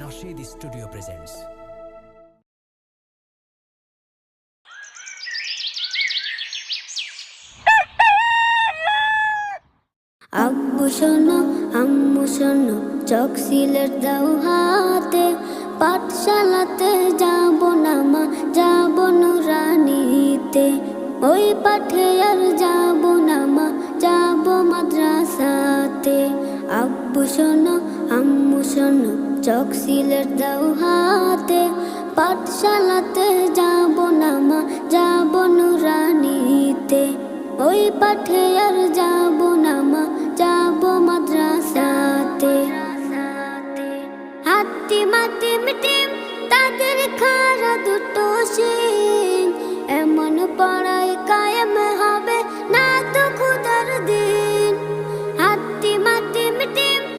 Rashed studio presents. আব্বু শোনো আম্মু শোনো, চক সিলেট দাও হাতে, পাঠশালাতে যাব না মা, যাব নুরানিতে। ওই পাঠে আর যাব না মা, যাব মাদ্রাসাতে। আব্বু শোনো আম্মু শোনো, চক সিলেট দাও হাতে, পাঠশালাতে যাব না মা, যাব নুরানিতে। ওই পাঠে আর যাব না মা,